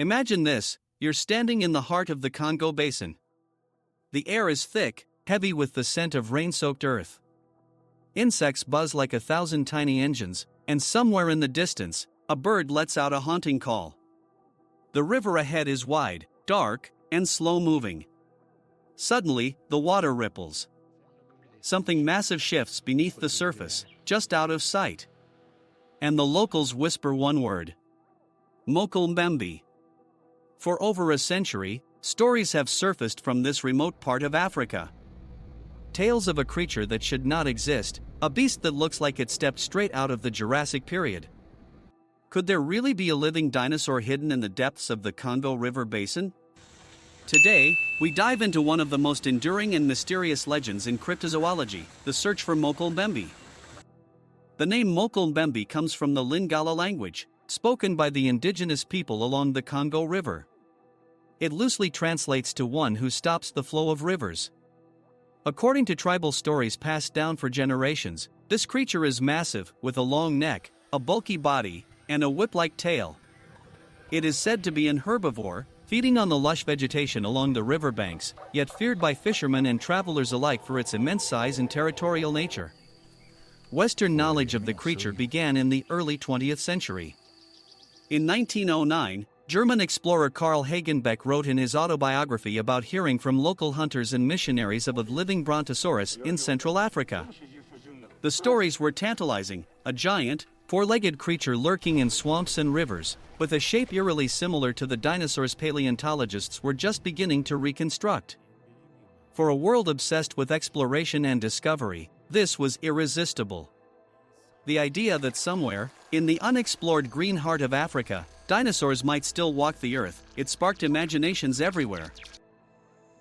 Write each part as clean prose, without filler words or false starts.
Imagine this: you're standing in the heart of the Congo Basin. The air is thick, heavy with the scent of rain-soaked earth. Insects buzz like 1,000 tiny engines, and somewhere in the distance, a bird lets out a haunting call. The river ahead is wide, dark, and slow-moving. Suddenly, the water ripples. Something massive shifts beneath the surface, just out of sight. And the locals whisper one word: Mokele-Mbembe. For over a century, stories have surfaced from this remote part of Africa. Tales of a creature that should not exist, a beast that looks like it stepped straight out of the Jurassic period. Could there really be a living dinosaur hidden in the depths of the Congo River Basin? Today, we dive into one of the most enduring and mysterious legends in cryptozoology, the search for Mokele-Mbembe. The name Mokele-Mbembe comes from the Lingala language, spoken by the indigenous people along the Congo River. It loosely translates to one who stops the flow of rivers. According to tribal stories passed down for generations, this creature is massive, with a long neck, a bulky body, and a whip-like tail. It is said to be an herbivore, feeding on the lush vegetation along the riverbanks, yet feared by fishermen and travelers alike for its immense size and territorial nature. Western knowledge of the creature began in the early 20th century. In 1909, German explorer Carl Hagenbeck wrote in his autobiography about hearing from local hunters and missionaries of a living brontosaurus in Central Africa. The stories were tantalizing: a giant, four-legged creature lurking in swamps and rivers, with a shape eerily similar to the dinosaurs paleontologists were just beginning to reconstruct. For a world obsessed with exploration and discovery, this was irresistible. The idea that somewhere, in the unexplored green heart of Africa, dinosaurs might still walk the earth, it sparked imaginations everywhere.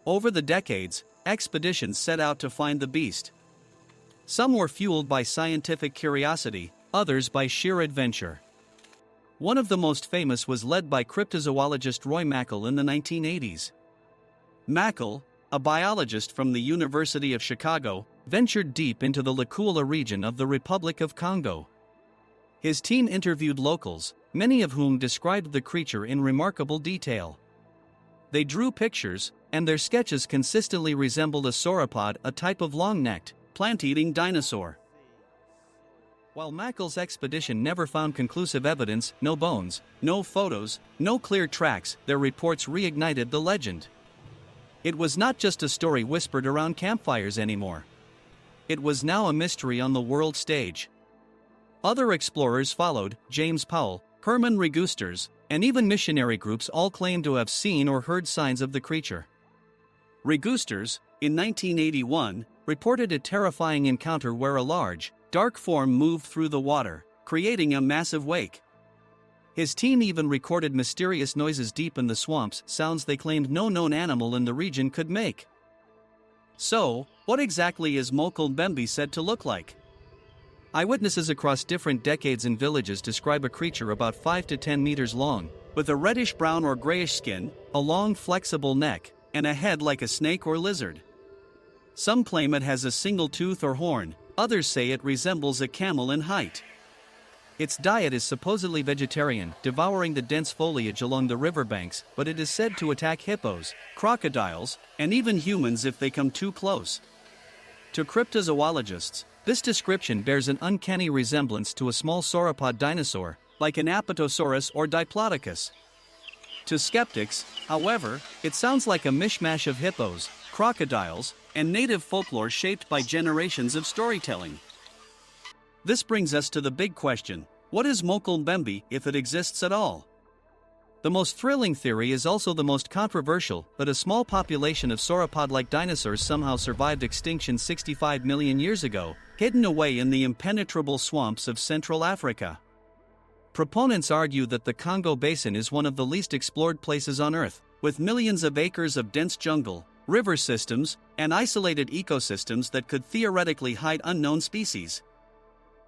Over the decades, expeditions set out to find the beast. Some were fueled by scientific curiosity, others by sheer adventure. One of the most famous was led by cryptozoologist Roy Mackal in the 1980s. Mackal, a biologist from the University of Chicago, ventured deep into the Lukwala region of the Republic of Congo. His team interviewed locals, many of whom described the creature in remarkable detail. They drew pictures, and their sketches consistently resembled a sauropod, a type of long-necked, plant-eating dinosaur. While Mackal's expedition never found conclusive evidence, no bones, no photos, no clear tracks, their reports reignited the legend. It was not just a story whispered around campfires anymore. It was now a mystery on the world stage. Other explorers followed: James Powell, Herman Regusters, and even missionary groups all claimed to have seen or heard signs of the creature. Regusters, in 1981, reported a terrifying encounter where a large, dark form moved through the water, creating a massive wake. His team even recorded mysterious noises deep in the swamps, sounds they claimed no known animal in the region could make. So, what exactly is Mokele-Mbembe said to look like? Eyewitnesses across different decades and villages describe a creature about 5 to 10 meters long, with a reddish-brown or grayish skin, a long flexible neck, and a head like a snake or lizard. Some claim it has a single tooth or horn, others say it resembles a camel in height. Its diet is supposedly vegetarian, devouring the dense foliage along the riverbanks, but it is said to attack hippos, crocodiles, and even humans if they come too close. To cryptozoologists, this description bears an uncanny resemblance to a small sauropod dinosaur, like an Apatosaurus or Diplodocus. To skeptics, however, it sounds like a mishmash of hippos, crocodiles, and native folklore shaped by generations of storytelling. This brings us to the big question: what is Mokele-Mbembe, if it exists at all? The most thrilling theory is also the most controversial, but a small population of sauropod-like dinosaurs somehow survived extinction 65 million years ago, hidden away in the impenetrable swamps of Central Africa. Proponents argue that the Congo Basin is one of the least explored places on Earth, with millions of acres of dense jungle, river systems, and isolated ecosystems that could theoretically hide unknown species.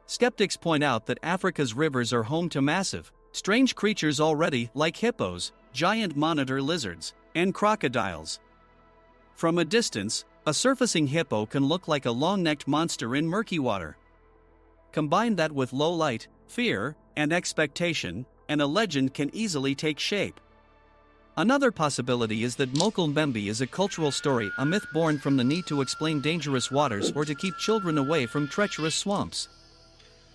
Skeptics point out that Africa's rivers are home to massive, strange creatures already, like hippos, giant monitor lizards, and crocodiles. From a distance, a surfacing hippo can look like a long-necked monster in murky water. Combine that with low light, fear, and expectation, and a legend can easily take shape. Another possibility is that Mokele-Mbembe is a cultural story, a myth born from the need to explain dangerous waters or to keep children away from treacherous swamps.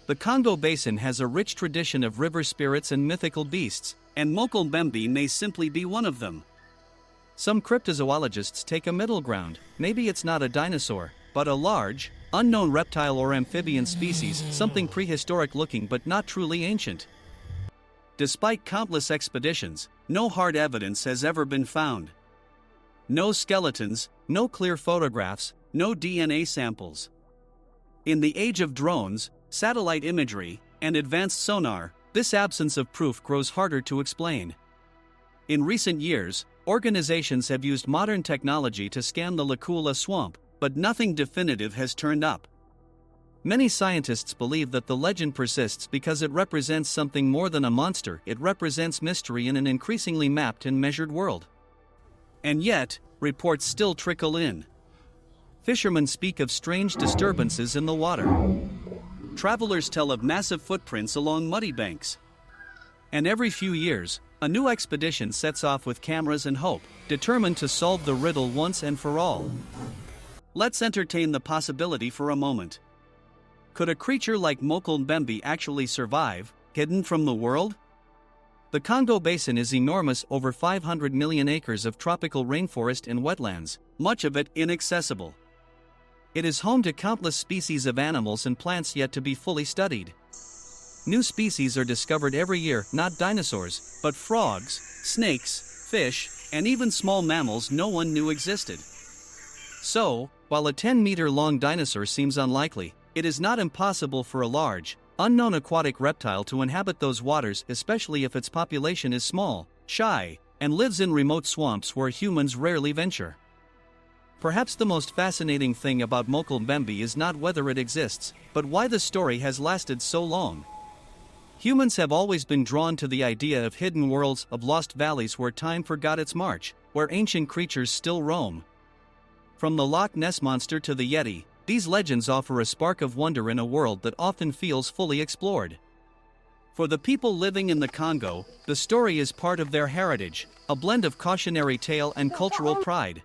The Congo Basin has a rich tradition of river spirits and mythical beasts, and Mokele-Mbembe may simply be one of them. Some cryptozoologists take a middle ground. Maybe it's not a dinosaur, but a large, unknown reptile or amphibian species, something prehistoric looking but not truly ancient. Despite countless expeditions, no hard evidence has ever been found. No skeletons, no clear photographs, no DNA samples. In the age of drones, satellite imagery, and advanced sonar, this absence of proof grows harder to explain. In recent years, organizations have used modern technology to scan the Lekula swamp, but nothing definitive has turned up. Many scientists believe that the legend persists because it represents something more than a monster. It represents mystery in an increasingly mapped and measured world. And yet, reports still trickle in. Fishermen speak of strange disturbances in the water. Travelers tell of massive footprints along muddy banks. And every few years, a new expedition sets off with cameras and hope, determined to solve the riddle once and for all. Let's entertain the possibility for a moment. Could a creature like Mokele-Mbembe actually survive, hidden from the world? The Congo Basin is enormous, over 500 million acres of tropical rainforest and wetlands, much of it inaccessible. It is home to countless species of animals and plants yet to be fully studied. New species are discovered every year, not dinosaurs, but frogs, snakes, fish, and even small mammals no one knew existed. So, while a 10-meter-long dinosaur seems unlikely, it is not impossible for a large, unknown aquatic reptile to inhabit those waters, especially if its population is small, shy, and lives in remote swamps where humans rarely venture. Perhaps the most fascinating thing about Mokele-Mbembe is not whether it exists, but why the story has lasted so long. Humans have always been drawn to the idea of hidden worlds, of lost valleys where time forgot its march, where ancient creatures still roam. From the Loch Ness Monster to the Yeti, these legends offer a spark of wonder in a world that often feels fully explored. For the people living in the Congo, the story is part of their heritage, a blend of cautionary tale and cultural pride.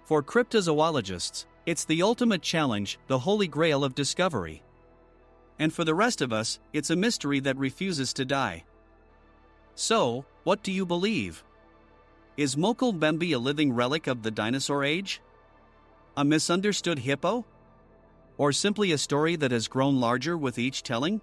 For cryptozoologists, it's the ultimate challenge, the holy grail of discovery. And for the rest of us, it's a mystery that refuses to die. So, what do you believe? Is Mokele-Mbembe a living relic of the dinosaur age? A misunderstood hippo? Or simply a story that has grown larger with each telling?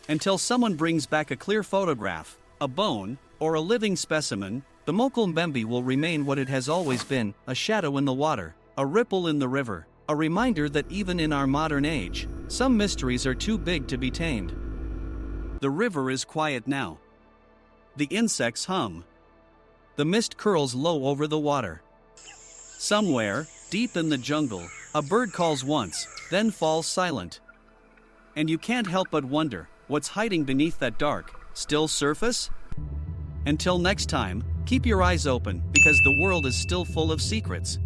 Until someone brings back a clear photograph, a bone, or a living specimen, the Mokele-Mbembe will remain what it has always been, a shadow in the water, a ripple in the river, a reminder that even in our modern age, some mysteries are too big to be tamed. The river is quiet now. The insects hum. The mist curls low over the water. Somewhere, deep in the jungle, a bird calls once, then falls silent. And you can't help but wonder, what's hiding beneath that dark, still surface? Until next time, keep your eyes open, because the world is still full of secrets.